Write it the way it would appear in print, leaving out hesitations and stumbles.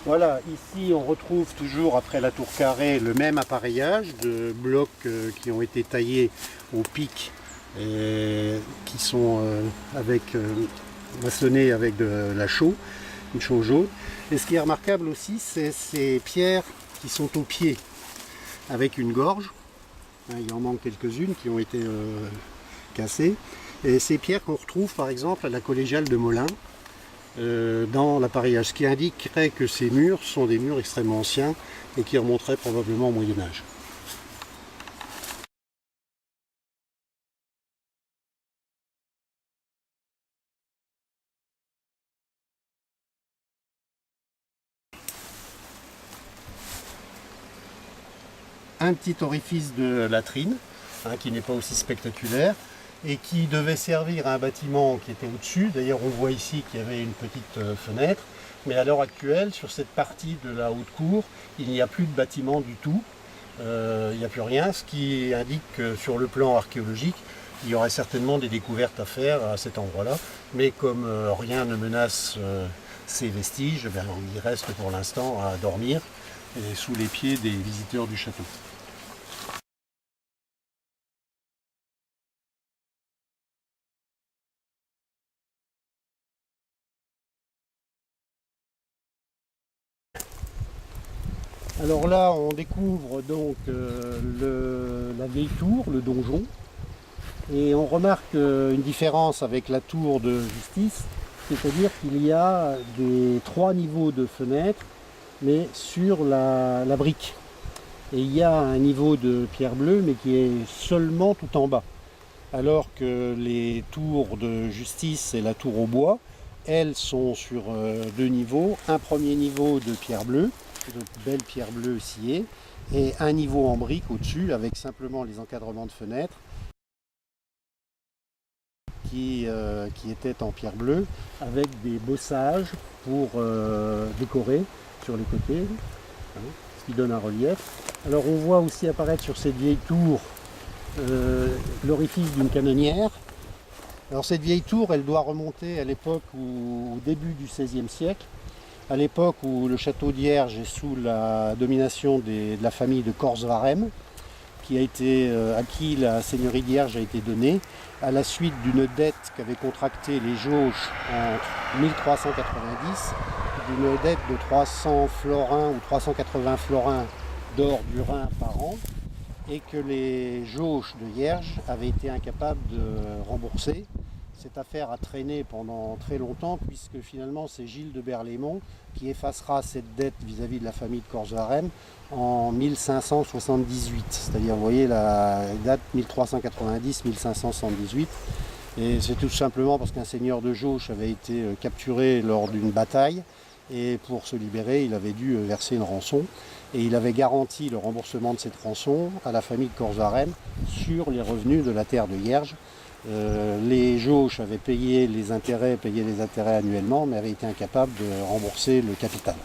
Voilà, ici on retrouve toujours après la tour carrée le même appareillage de blocs qui ont été taillés au pic et qui sont maçonnés avec de la chaux, une chaux jaune. Et ce qui est remarquable aussi, c'est ces pierres qui sont au pied avec une gorge. Il en manque quelques-unes qui ont été cassées. Et ces pierres qu'on retrouve par exemple à la collégiale de Molins, dans l'appareillage, ce qui indiquerait que ces murs sont des murs extrêmement anciens et qui remonteraient probablement au Moyen-Âge. Un petit orifice de latrine, qui n'est pas aussi spectaculaire, et qui devait servir à un bâtiment qui était au-dessus. D'ailleurs, on voit ici qu'il y avait une petite fenêtre, mais à l'heure actuelle, sur cette partie de la haute cour, il n'y a plus de bâtiment du tout. Il n'y a plus rien, ce qui indique que sur le plan archéologique, il y aurait certainement des découvertes à faire à cet endroit-là. Mais comme rien ne menace ces vestiges, il reste pour l'instant à dormir et sous les pieds des visiteurs du château. Alors là, on découvre donc la vieille tour, le donjon, et on remarque une différence avec la tour de justice, c'est-à-dire qu'il y a des 3 niveaux de fenêtres, mais sur la brique. Et il y a un niveau de pierre bleue, mais qui est seulement tout en bas. Alors que les tours de justice et la tour au bois, elles sont sur 2 niveaux. Un premier niveau de pierre bleue, de belles pierres bleues sciées, et un niveau en brique au-dessus avec simplement les encadrements de fenêtres qui étaient en pierre bleue avec des bossages pour décorer sur les côtés, ce qui donne un relief. Alors on voit aussi apparaître sur cette vieille tour l'orifice d'une canonnière. Alors cette vieille tour, elle doit remonter à l'époque au début du XVIe siècle, à l'époque où le château d'Hierges est sous la domination de la famille de Corse-Varème, à qui la seigneurie d'Hierges a été donnée, à la suite d'une dette qu'avaient contractée les Jauches entre 1390, d'une dette de 300 florins ou 380 florins d'or du Rhin par an, et que les Jauches de Hierges avaient été incapables de rembourser. Cette affaire a traîné pendant très longtemps, puisque finalement c'est Gilles de Berlaymont qui effacera cette dette vis-à-vis de la famille de Corse-Varème en 1578. C'est-à-dire, vous voyez la date 1390-1578. Et c'est tout simplement parce qu'un seigneur de Jauche avait été capturé lors d'une bataille, et pour se libérer, il avait dû verser une rançon. Et il avait garanti le remboursement de cette rançon à la famille de Corse-Varème sur les revenus de la terre de Hierges. Les Jauches avaient payé les intérêts annuellement, mais avaient été incapables de rembourser le capital.